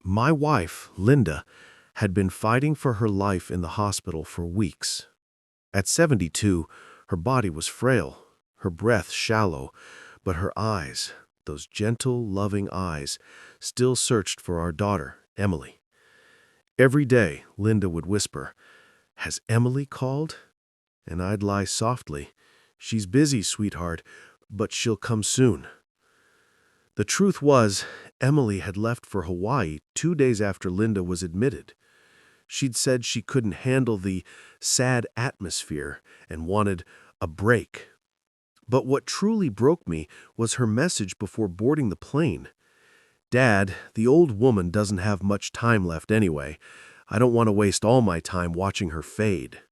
My wife, Linda, had been fighting for her life in the hospital for weeks. At 72, her body was frail, her breath shallow, but her eyes, those gentle, loving eyes, still searched for our daughter, Emily. Every day, Linda would whisper, "Has Emily called?" And I'd lie softly, "She's busy, sweetheart, but she'll come soon." The truth was, Emily had left for Hawaii 2 days after Linda was admitted. She'd said she couldn't handle the sad atmosphere and wanted a break. But what truly broke me was her message before boarding the plane. "Dad, the old woman doesn't have much time left anyway. I don't want to waste all my time watching her fade."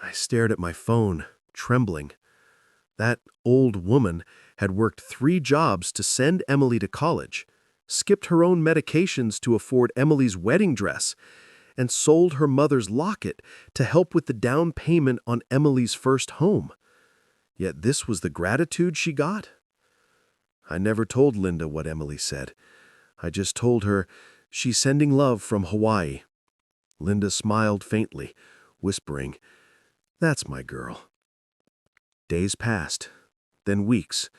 I stared at my phone, trembling. That old woman had worked 3 jobs to send Emily to college, skipped her own medications to afford Emily's wedding dress, and sold her mother's locket to help with the down payment on Emily's first home. Yet this was the gratitude she got? I never told Linda what Emily said. I just told her, "She's sending love from Hawaii." Linda smiled faintly, whispering, "That's my girl." Days passed, then weeks.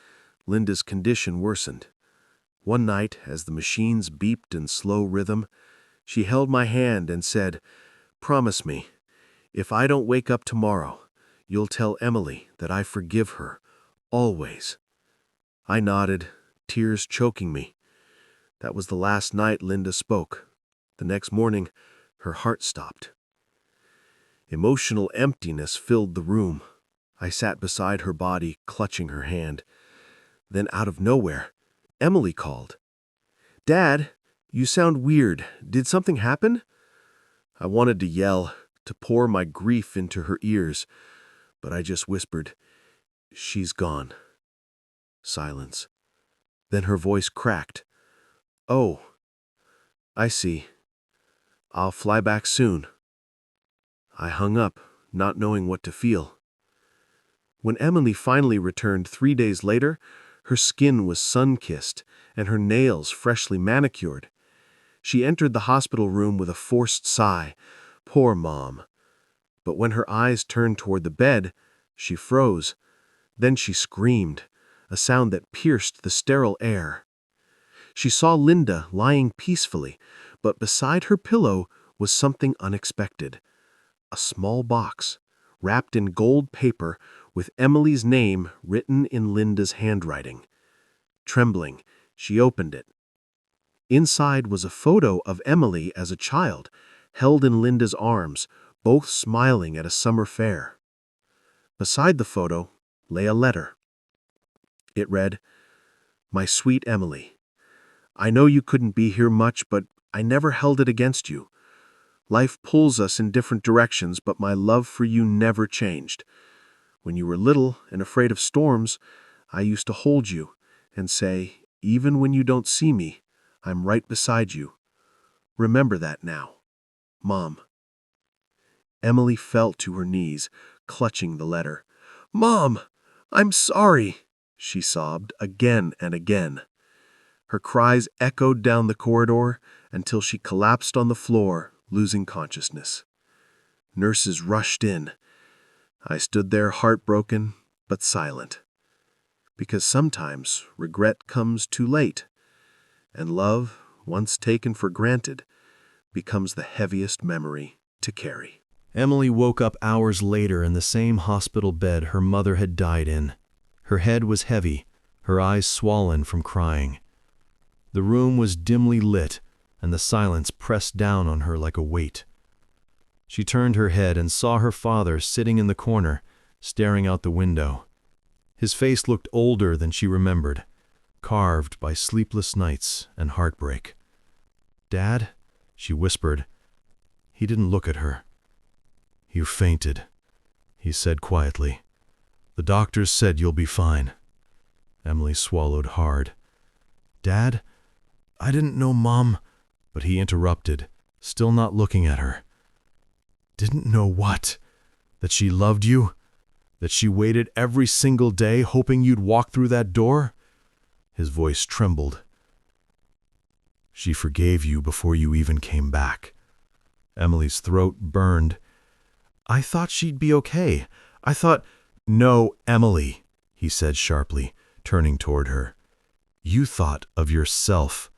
Linda's condition worsened. One night, as the machines beeped in slow rhythm, she held my hand and said, "Promise me, if I don't wake up tomorrow, you'll tell Emily that I forgive her, always." I nodded, tears choking me. That was the last night Linda spoke. The next morning, her heart stopped. Emotional emptiness filled the room. I sat beside her body, clutching her hand. Then out of nowhere, Emily called. "Dad, you sound weird. Did something happen?" I wanted to yell, to pour my grief into her ears, but I just whispered, "She's gone." Silence. Then her voice cracked. "Oh, I see. I'll fly back soon." I hung up, not knowing what to feel. When Emily finally returned 3 days later, her skin was sun-kissed and her nails freshly manicured. She entered the hospital room with a forced sigh. Poor Mom. But when her eyes turned toward the bed, she froze. Then she screamed, a sound that pierced the sterile air. She saw Linda lying peacefully, but beside her pillow was something unexpected. A small box, wrapped in gold paper, with Emily's name written in Linda's handwriting. Trembling, she opened it. Inside was a photo of Emily as a child, held in Linda's arms, both smiling at a summer fair. Beside the photo lay a letter. It read, "My sweet Emily, I know you couldn't be here much, but I never held it against you. Life pulls us in different directions, but my love for you never changed. When you were little and afraid of storms, I used to hold you and say, 'Even when you don't see me, I'm right beside you. Remember that now. Mom.'" Emily fell to her knees, clutching the letter. "Mom, I'm sorry," she sobbed again and again. Her cries echoed down the corridor until she collapsed on the floor, losing consciousness. Nurses rushed in. I stood there heartbroken but silent. Because sometimes regret comes too late, and love, once taken for granted, becomes the heaviest memory to carry. Emily woke up hours later in the same hospital bed her mother had died in. Her head was heavy, her eyes swollen from crying. The room was dimly lit, and the silence pressed down on her like a weight. She turned her head and saw her father sitting in the corner, staring out the window. His face looked older than she remembered, carved by sleepless nights and heartbreak. "Dad?" she whispered. He didn't look at her. "You fainted," he said quietly. "The doctors said you'll be fine." Emily swallowed hard. "Dad? I didn't know Mom—" But he interrupted, still not looking at her. "Didn't know what? That she loved you? That she waited every single day hoping you'd walk through that door?" His voice trembled. She forgave you before you even came back." Emily's throat burned. "I thought she'd be okay. I thought—" "No, Emily," he said sharply, turning toward her. "You thought of yourself.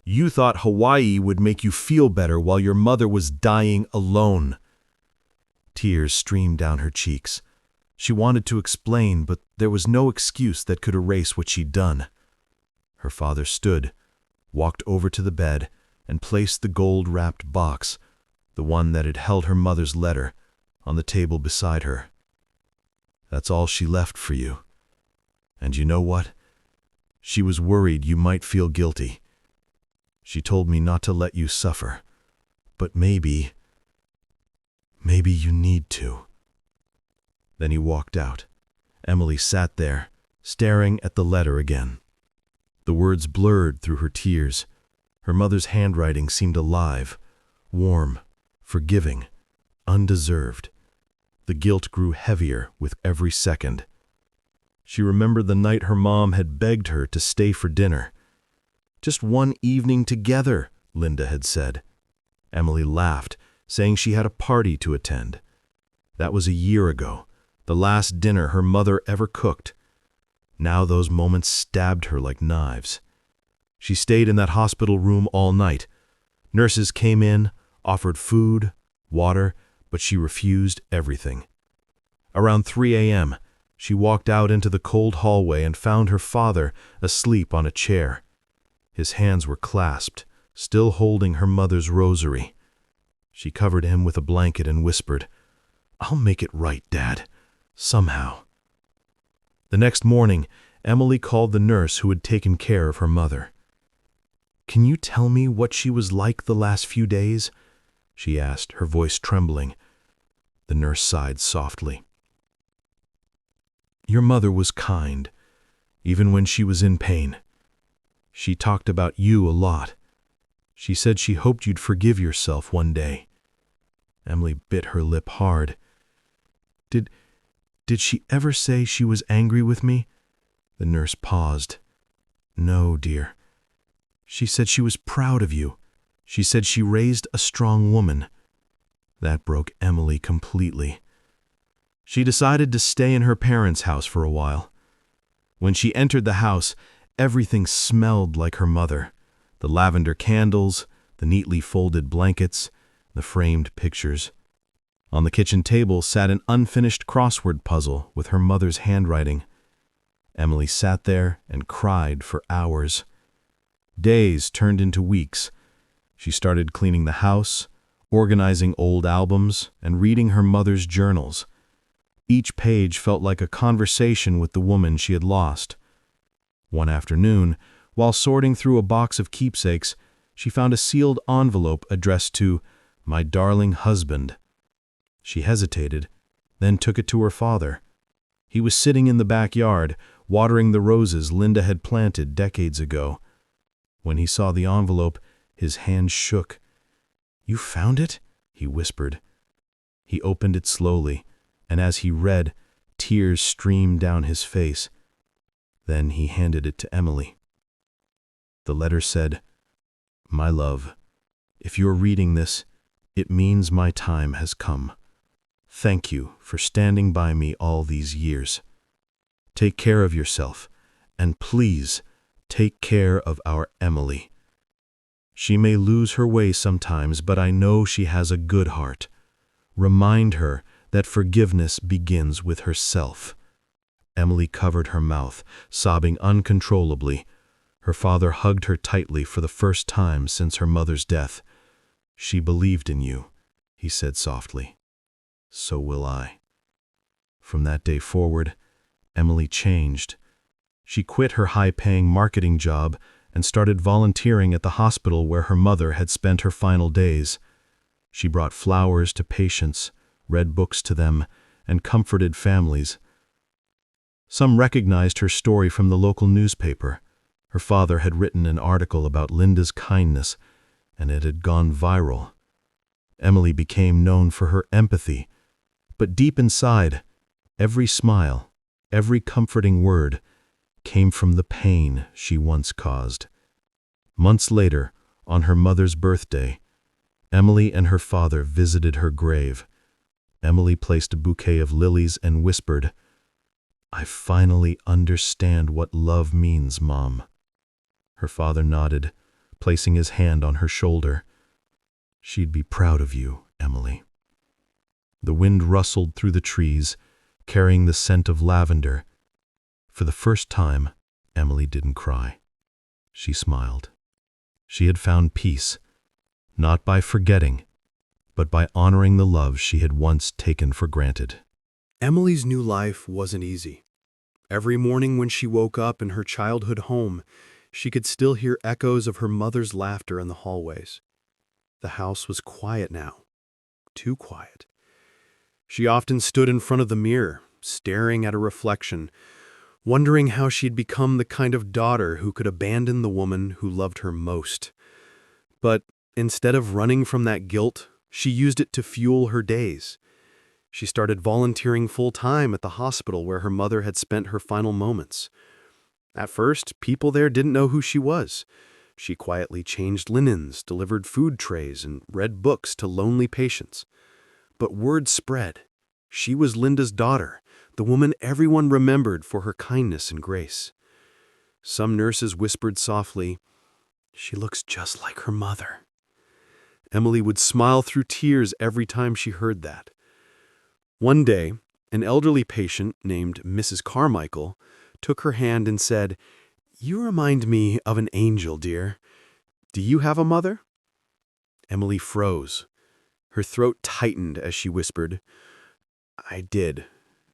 You thought Hawaii would make you feel better while your mother was dying alone." Tears streamed down her cheeks. She wanted to explain, but there was no excuse that could erase what she'd done. Her father stood, walked over to the bed, and placed the gold-wrapped box, the one that had held her mother's letter, on the table beside her. "That's all she left for you. And you know what? She was worried you might feel guilty. She told me not to let you suffer, but maybe you need to." Then he walked out. Emily sat there, staring at the letter again. The words blurred through her tears. Her mother's handwriting seemed alive, warm, forgiving, undeserved. The guilt grew heavier with every second. She remembered the night her mom had begged her to stay for dinner. "Just one evening together," Linda had said. Emily laughed, saying she had a party to attend. That was a year ago, the last dinner her mother ever cooked. Now those moments stabbed her like knives. She stayed in that hospital room all night. Nurses came in, offered food, water, but she refused everything. Around 3 a.m., she walked out into the cold hallway and found her father asleep on a chair. His hands were clasped, still holding her mother's rosary. She covered him with a blanket and whispered, "I'll make it right, Dad, somehow." The next morning, Emily called the nurse who had taken care of her mother. "Can you tell me what she was like the last few days?" she asked, her voice trembling. The nurse sighed softly. "Your mother was kind, even when she was in pain. She talked about you a lot. She said she hoped you'd forgive yourself one day." Emily bit her lip hard. Did she ever say she was angry with me?" The nurse paused. "No, dear. She said she was proud of you. She said she raised a strong woman." That broke Emily completely. She decided to stay in her parents' house for a while. When she entered the house, everything smelled like her mother. The lavender candles, the neatly folded blankets, the framed pictures. On the kitchen table sat an unfinished crossword puzzle with her mother's handwriting. Emily sat there and cried for hours. Days turned into weeks. She started cleaning the house, organizing old albums, and reading her mother's journals. Each page felt like a conversation with the woman she had lost. One afternoon, while sorting through a box of keepsakes, she found a sealed envelope addressed to "My darling husband." She hesitated, then took it to her father. He was sitting in the backyard, watering the roses Linda had planted decades ago. When he saw the envelope, his hand shook. "You found it?" he whispered. He opened it slowly, and as he read, tears streamed down his face. Then he handed it to Emily. The letter said, "My love, if you're reading this, it means my time has come. Thank you for standing by me all these years. Take care of yourself, and please take care of our Emily. She may lose her way sometimes, but I know she has a good heart. Remind her that forgiveness begins with herself." Emily covered her mouth, sobbing uncontrollably. Her father hugged her tightly for the first time since her mother's death. "She believed in you," he said softly. "So will I." From that day forward, Emily changed. She quit her high-paying marketing job and started volunteering at the hospital where her mother had spent her final days. She brought flowers to patients, read books to them, and comforted families. Some recognized her story from the local newspaper. Her father had written an article about Linda's kindness, and it had gone viral. Emily became known for her empathy, but deep inside, every smile, every comforting word came from the pain she once caused. Months later, On her mother's birthday, Emily and her father visited her grave. Emily placed a bouquet of lilies and whispered, "I finally understand what love means, Mom." Her father nodded, placing his hand on her shoulder. "She'd be proud of you, Emily." The wind rustled through the trees, carrying the scent of lavender. For the first time, Emily didn't cry. She smiled. She had found peace, not by forgetting, but by honoring the love she had once taken for granted. Emily's new life wasn't easy. Every morning when she woke up in her childhood home, she could still hear echoes of her mother's laughter in the hallways. The house was quiet now, too quiet. She often stood in front of the mirror, staring at her reflection, wondering how she'd become the kind of daughter who could abandon the woman who loved her most. But instead of running from that guilt, she used it to fuel her days. She started volunteering full-time at the hospital where her mother had spent her final moments. At first, people there didn't know who she was. She quietly changed linens, delivered food trays, and read books to lonely patients. But word spread. She was Linda's daughter, the woman everyone remembered for her kindness and grace. Some nurses whispered softly, "She looks just like her mother." Emily would smile through tears every time she heard that. One day, an elderly patient named Mrs. Carmichael took her hand and said, "You remind me of an angel, dear. Do you have a mother?" Emily froze. Her throat tightened as she whispered, "I did.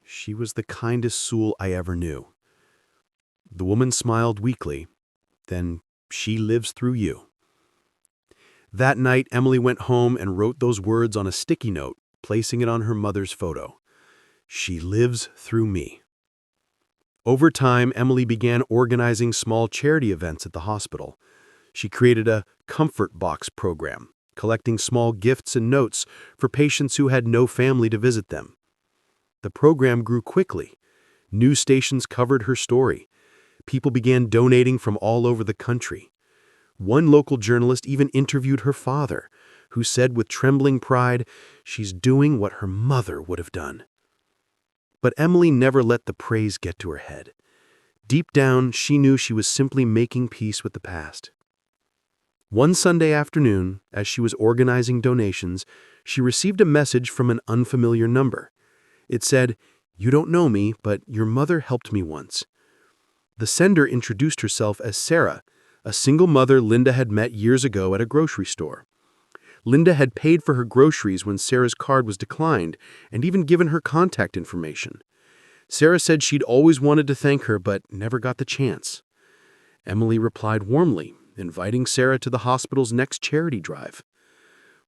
She was the kindest soul I ever knew." The woman smiled weakly. "Then she lives through you." That night, Emily went home and wrote those words on a sticky note, placing it on her mother's photo. "She lives through me." Over time, Emily began organizing small charity events at the hospital. She created a comfort box program, collecting small gifts and notes for patients who had no family to visit them. The program grew quickly. News stations covered her story. People began donating from all over the country. One local journalist even interviewed her father, who said with trembling pride, "She's doing what her mother would have done." But Emily never let the praise get to her head. Deep down, she knew she was simply making peace with the past. One Sunday afternoon, as she was organizing donations, she received a message from an unfamiliar number. It said, "You don't know me, but your mother helped me once." The sender introduced herself as Sarah, a single mother Linda had met years ago at a grocery store. Linda had paid for her groceries when Sarah's card was declined and even given her contact information. Sarah said she'd always wanted to thank her but never got the chance. Emily replied warmly, inviting Sarah to the hospital's next charity drive.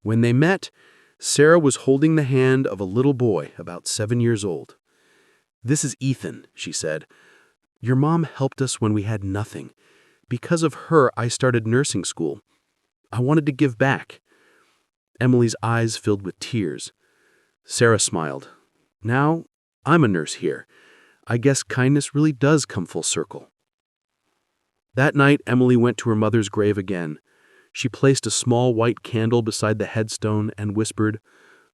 When they met, Sarah was holding the hand of a little boy about 7 years old. "This is Ethan," she said. "Your mom helped us when we had nothing. Because of her, I started nursing school. I wanted to give back." Emily's eyes filled with tears. Sarah smiled. "Now, I'm a nurse here. I guess kindness really does come full circle." That night, Emily went to her mother's grave again. She placed a small white candle beside the headstone and whispered,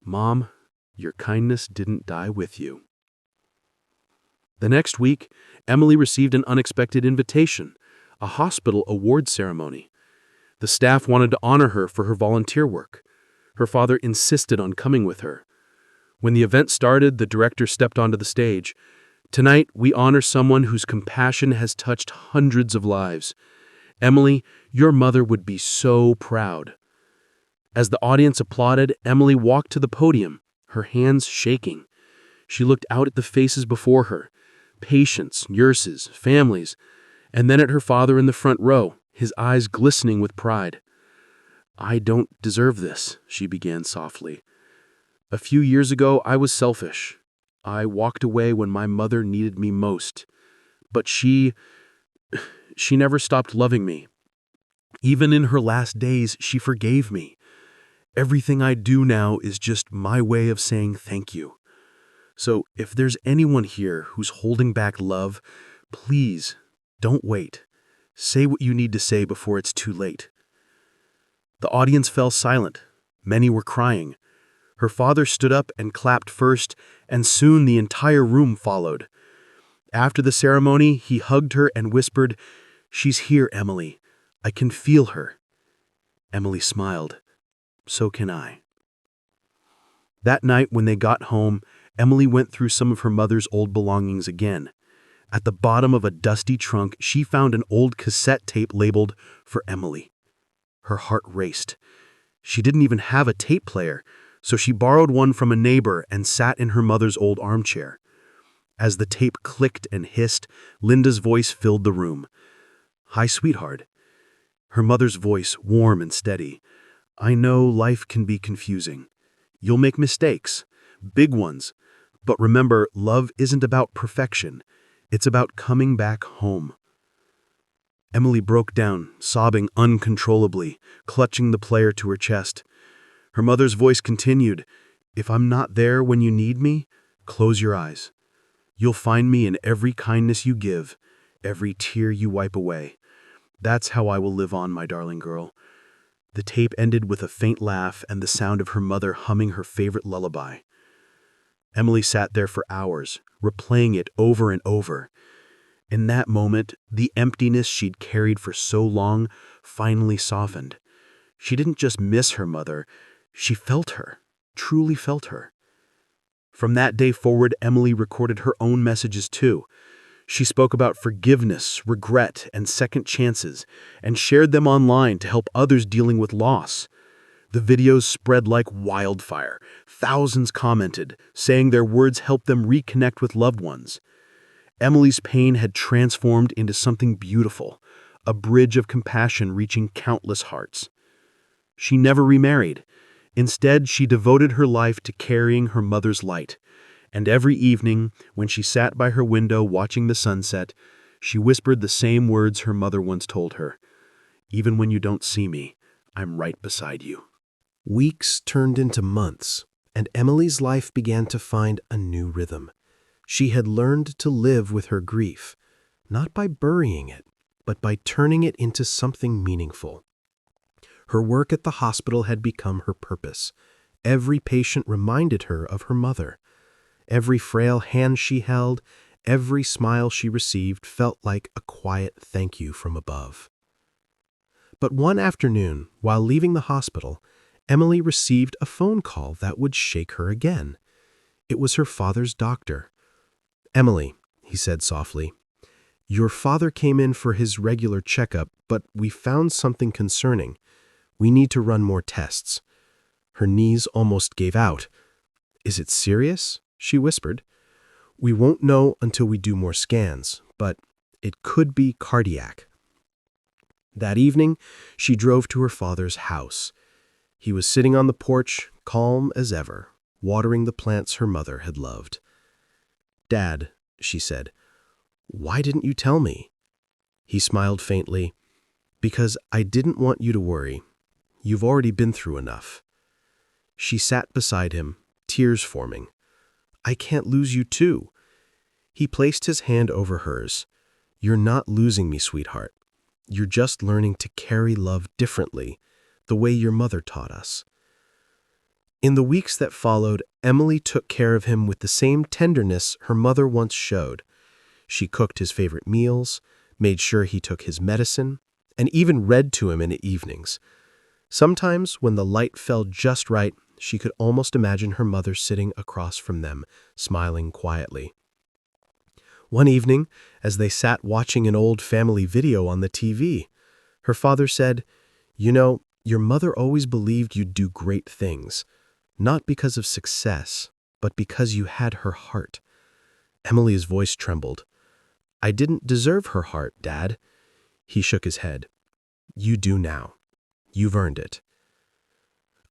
"Mom, your kindness didn't die with you." The next week, Emily received an unexpected invitation, a hospital award ceremony. The staff wanted to honor her for her volunteer work. Her father insisted on coming with her. When the event started, the director stepped onto the stage. "Tonight, we honor someone whose compassion has touched hundreds of lives. Emily, your mother would be so proud." As the audience applauded, Emily walked to the podium, her hands shaking. She looked out at the faces before her, patients, nurses, families, and then at her father in the front row, his eyes glistening with pride. "I don't deserve this," she began softly. "A few years ago, I was selfish. I walked away when my mother needed me most. But she never stopped loving me. Even in her last days, she forgave me. Everything I do now is just my way of saying thank you. So if there's anyone here who's holding back love, please don't wait. Say what you need to say before it's too late." The audience fell silent. Many were crying. Her father stood up and clapped first, and soon the entire room followed. After the ceremony, he hugged her and whispered, "She's here, Emily. I can feel her." Emily smiled. "So can I." That night when they got home, Emily went through some of her mother's old belongings again. At the bottom of a dusty trunk, she found an old cassette tape labeled "For Emily." Her heart raced. She didn't even have a tape player, so she borrowed one from a neighbor and sat in her mother's old armchair. As the tape clicked and hissed, Linda's voice filled the room. "Hi, sweetheart." Her mother's voice, warm and steady. "I know life can be confusing. You'll make mistakes, big ones. But remember, love isn't about perfection. It's about coming back home." Emily broke down, sobbing uncontrollably, clutching the player to her chest. Her mother's voice continued, "If I'm not there when you need me, close your eyes. You'll find me in every kindness you give, every tear you wipe away. That's how I will live on, my darling girl." The tape ended with a faint laugh and the sound of her mother humming her favorite lullaby. Emily sat there for hours, replaying it over and over. In that moment, the emptiness she'd carried for so long finally softened. She didn't just miss her mother, she felt her, truly felt her. From that day forward, Emily recorded her own messages too. She spoke about forgiveness, regret, and second chances, and shared them online to help others dealing with loss. The videos spread like wildfire. Thousands commented, saying their words helped them reconnect with loved ones. Emily's pain had transformed into something beautiful, a bridge of compassion reaching countless hearts. She never remarried. Instead, she devoted her life to carrying her mother's light. And every evening, when she sat by her window watching the sunset, she whispered the same words her mother once told her. "Even when you don't see me, I'm right beside you." Weeks turned into months, and Emily's life began to find a new rhythm. She had learned to live with her grief, not by burying it, but by turning it into something meaningful. Her work at the hospital had become her purpose. Every patient reminded her of her mother. Every frail hand she held, every smile she received felt like a quiet thank you from above. But one afternoon, while leaving the hospital, Emily received a phone call that would shake her again. It was her father's doctor. "Emily," he said softly, "your father came in for his regular checkup, but we found something concerning. We need to run more tests." Her knees almost gave out. "Is it serious?" she whispered. "We won't know until we do more scans, but it could be cardiac." That evening, she drove to her father's house. He was sitting on the porch, calm as ever, watering the plants her mother had loved. "Dad," she said, "why didn't you tell me?" He smiled faintly. "Because I didn't want you to worry. You've already been through enough." She sat beside him, tears forming. "I can't lose you too." He placed his hand over hers. "You're not losing me, sweetheart. You're just learning to carry love differently, the way your mother taught us." In the weeks that followed, Emily took care of him with the same tenderness her mother once showed. She cooked his favorite meals, made sure he took his medicine, and even read to him in the evenings. Sometimes, when the light fell just right, she could almost imagine her mother sitting across from them, smiling quietly. One evening, as they sat watching an old family video on the TV, her father said, "You know, your mother always believed you'd do great things, not because of success, but because you had her heart." Emily's voice trembled. "I didn't deserve her heart, Dad." He shook his head. "You do now. You've earned it."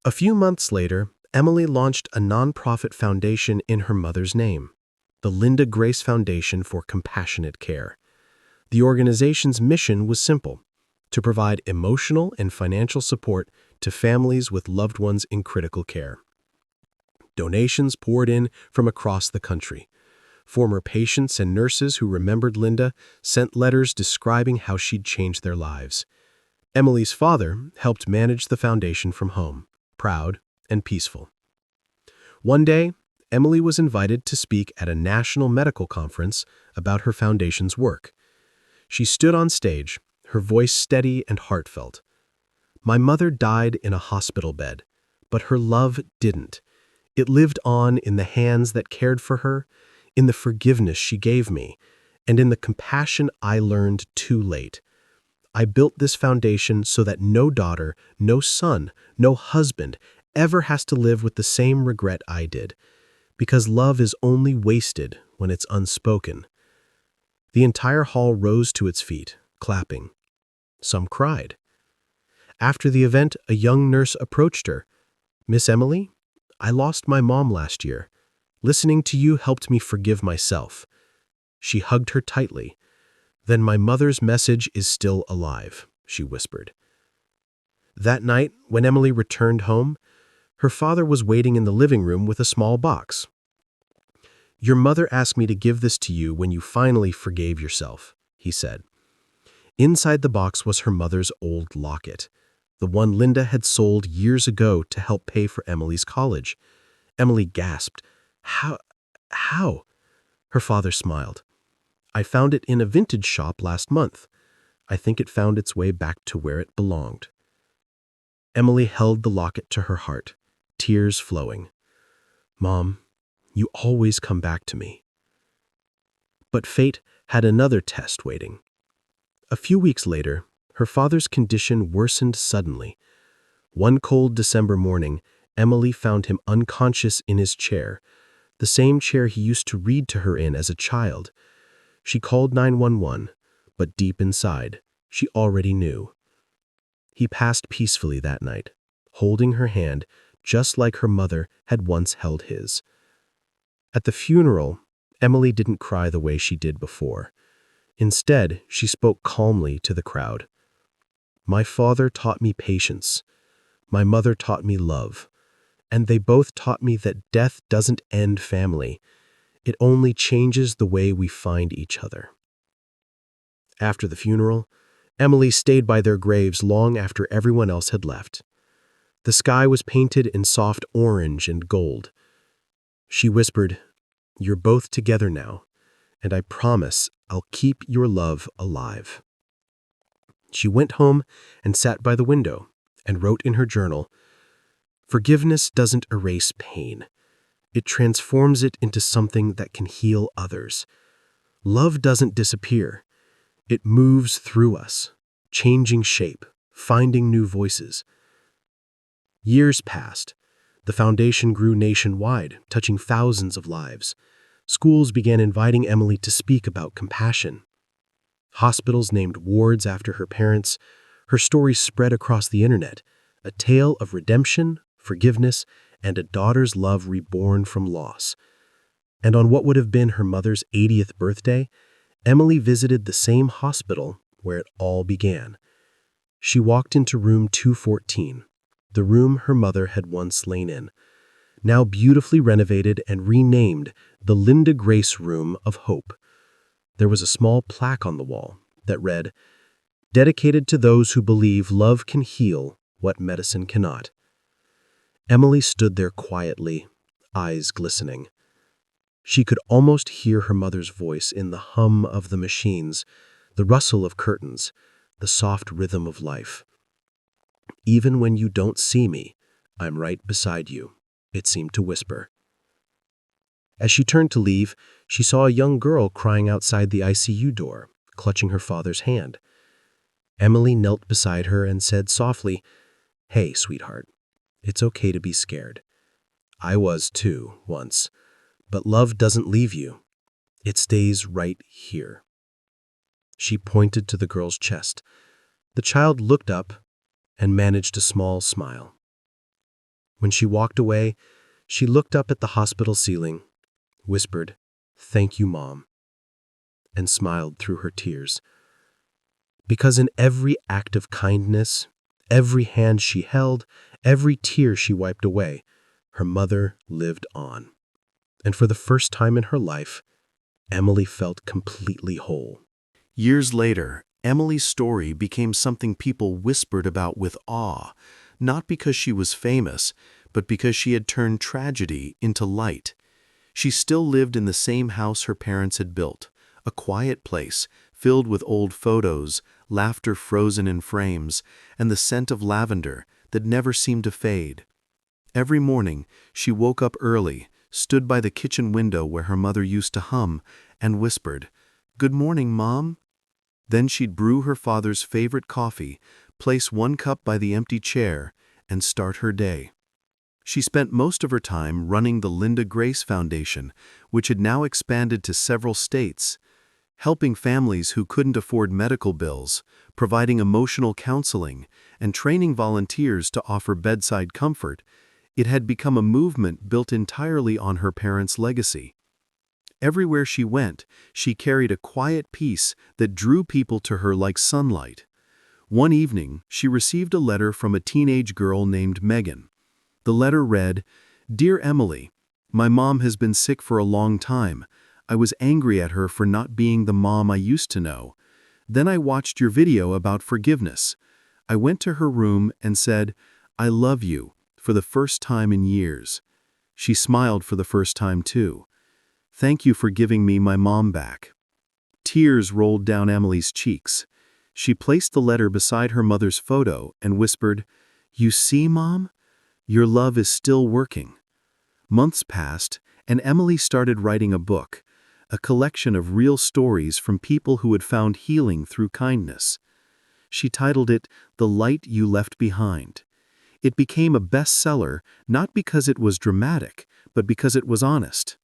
A few months later, Emily launched a nonprofit foundation in her mother's name, the Linda Grace Foundation for Compassionate Care. The organization's mission was simple: to provide emotional and financial support to families with loved ones in critical care. Donations poured in from across the country. Former patients and nurses who remembered Linda sent letters describing how she'd changed their lives. Emily's father helped manage the foundation from home, proud and peaceful. One day, Emily was invited to speak at a national medical conference about her foundation's work. She stood on stage, her voice steady and heartfelt. "My mother died in a hospital bed, but her love didn't. It lived on in the hands that cared for her, in the forgiveness she gave me, and in the compassion I learned too late. I built this foundation so that no daughter, no son, no husband ever has to live with the same regret I did, because love is only wasted when it's unspoken." The entire hall rose to its feet, clapping. Some cried. After the event, a young nurse approached her. "Miss Emily, I lost my mom last year. Listening to you helped me forgive myself." She hugged her tightly. "Then my mother's message is still alive," she whispered. That night, when Emily returned home, her father was waiting in the living room with a small box. "Your mother asked me to give this to you when you finally forgave yourself," he said. Inside the box was her mother's old locket, the one Linda had sold years ago to help pay for Emily's college. Emily gasped. How? Her father smiled. "I found it in a vintage shop last month. I think it found its way back to where it belonged." Emily held the locket to her heart, tears flowing. "Mom, you always come back to me." But fate had another test waiting. A few weeks later, her father's condition worsened suddenly. One cold December morning, Emily found him unconscious in his chair, the same chair he used to read to her in as a child. She called 911, but deep inside, she already knew. He passed peacefully that night, holding her hand just like her mother had once held his. At the funeral, Emily didn't cry the way she did before. Instead, she spoke calmly to the crowd. "My father taught me patience. My mother taught me love. And they both taught me that death doesn't end family. It only changes the way we find each other." After the funeral, Emily stayed by their graves long after everyone else had left. The sky was painted in soft orange and gold. She whispered, "You're both together now, and I promise I'll keep your love alive." She went home and sat by the window and wrote in her journal, "Forgiveness doesn't erase pain. It transforms it into something that can heal others. Love doesn't disappear. It moves through us, changing shape, finding new voices." Years passed. The foundation grew nationwide, touching thousands of lives. Schools began inviting Emily to speak about compassion. Hospitals named wards after her parents. Her story spread across the internet, a tale of redemption, forgiveness, and a daughter's love reborn from loss. And on what would have been her mother's 80th birthday, Emily visited the same hospital where it all began. She walked into room 214, the room her mother had once lain in, now beautifully renovated and renamed the Linda Grace Room of Hope. There was a small plaque on the wall that read, "Dedicated to those who believe love can heal what medicine cannot." Emily stood there quietly, eyes glistening. She could almost hear her mother's voice in the hum of the machines, the rustle of curtains, the soft rhythm of life. "Even when you don't see me, I'm right beside you," it seemed to whisper. As she turned to leave, she saw a young girl crying outside the ICU door, clutching her father's hand. Emily knelt beside her and said softly, "Hey, sweetheart, it's okay to be scared. I was too, once. But love doesn't leave you. It stays right here." She pointed to the girl's chest. The child looked up and managed a small smile. When she walked away, she looked up at the hospital ceiling, whispered, "Thank you, Mom," and smiled through her tears. Because in every act of kindness, every hand she held, every tear she wiped away, her mother lived on. And for the first time in her life, Emily felt completely whole. Years later, Emily's story became something people whispered about with awe, not because she was famous, but because she had turned tragedy into light. She still lived in the same house her parents had built, a quiet place filled with old photos, laughter frozen in frames, and the scent of lavender that never seemed to fade. Every morning, she woke up early, stood by the kitchen window where her mother used to hum, and whispered, "Good morning, Mom." Then she'd brew her father's favorite coffee, place one cup by the empty chair, and start her day. She spent most of her time running the Linda Grace Foundation, which had now expanded to several states, helping families who couldn't afford medical bills, providing emotional counseling, and training volunteers to offer bedside comfort. It had become a movement built entirely on her parents' legacy. Everywhere she went, she carried a quiet peace that drew people to her like sunlight. One evening, she received a letter from a teenage girl named Megan. The letter read, "Dear Emily, my mom has been sick for a long time. I was angry at her for not being the mom I used to know. Then I watched your video about forgiveness. I went to her room and said, 'I love you,' for the first time in years." She smiled for the first time too. "Thank you for giving me my mom back." Tears rolled down Emily's cheeks. She placed the letter beside her mother's photo and whispered, "You see, Mom? Your love is still working." Months passed, and Emily started writing a book, a collection of real stories from people who had found healing through kindness. She titled it "The Light You Left Behind." It became a bestseller not because it was dramatic, but because it was honest.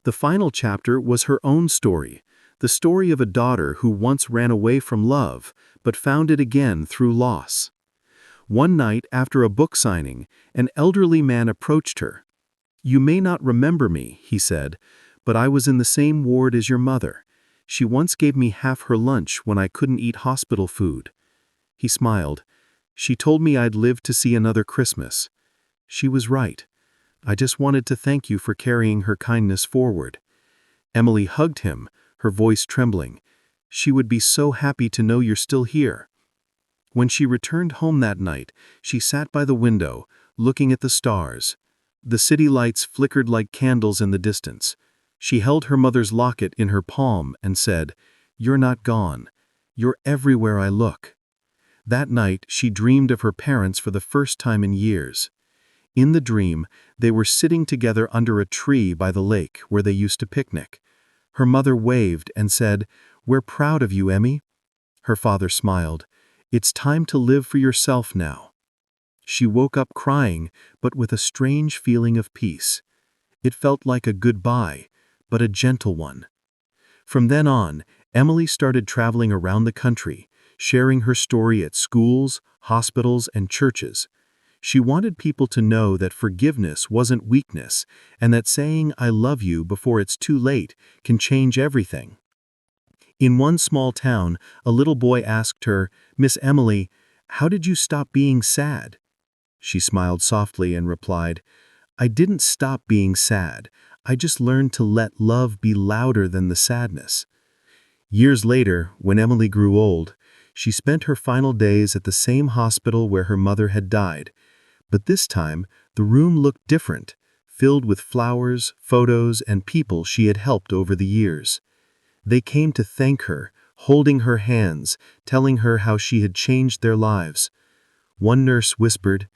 The final chapter was her own story, the story of a daughter who once ran away from love, but found it again through loss. One night after a book signing, an elderly man approached her. "You may not remember me," he said, "but I was in the same ward as your mother. She once gave me half her lunch when I couldn't eat hospital food." He smiled. "She told me I'd live to see another Christmas. She was right. I just wanted to thank you for carrying her kindness forward." Emily hugged him, her voice trembling. "She would be so happy to know you're still here." When she returned home that night, she sat by the window, looking at the stars. The city lights flickered like candles in the distance. She held her mother's locket in her palm and said, "You're not gone. You're everywhere I look." That night, she dreamed of her parents for the first time in years. In the dream, they were sitting together under a tree by the lake where they used to picnic. Her mother waved and said, "We're proud of you, Emmy." Her father smiled. "It's time to live for yourself now." She woke up crying, but with a strange feeling of peace. It felt like a goodbye, but a gentle one. From then on, Emily started traveling around the country, sharing her story at schools, hospitals, and churches. She wanted people to know that forgiveness wasn't weakness, and that saying "I love you" before it's too late can change everything. In one small town, a little boy asked her, "Miss Emily, how did you stop being sad?" She smiled softly and replied, "I didn't stop being sad. I just learned to let love be louder than the sadness." Years later, when Emily grew old, she spent her final days at the same hospital where her mother had died. But this time, the room looked different, filled with flowers, photos, and people she had helped over the years. They came to thank her, holding her hands, telling her how she had changed their lives. One nurse whispered,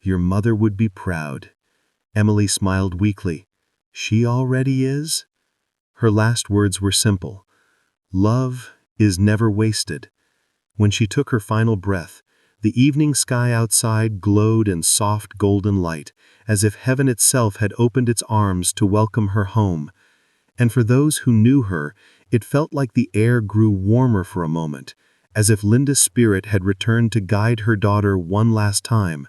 "Your mother would be proud." Emily smiled weakly. "She already is?" Her last words were simple. Love is never wasted. When she took her final breath, the evening sky outside glowed in soft golden light, as if heaven itself had opened its arms to welcome her home. And for those who knew her, it felt like the air grew warmer for a moment, as if Linda's spirit had returned to guide her daughter one last time.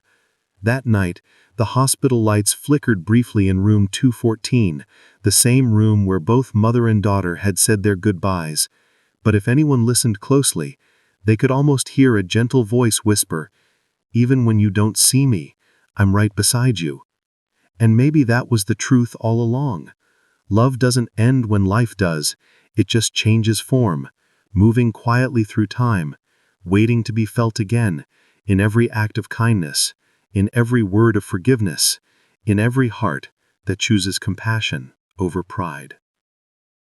That night, the hospital lights flickered briefly in room 214, the same room where both mother and daughter had said their goodbyes. But if anyone listened closely, they could almost hear a gentle voice whisper, "Even when you don't see me, I'm right beside you." And maybe that was the truth all along. Love doesn't end when life does, it just changes form. moving quietly through time, waiting to be felt again, in every act of kindness, in every word of forgiveness, in every heart that chooses compassion over pride.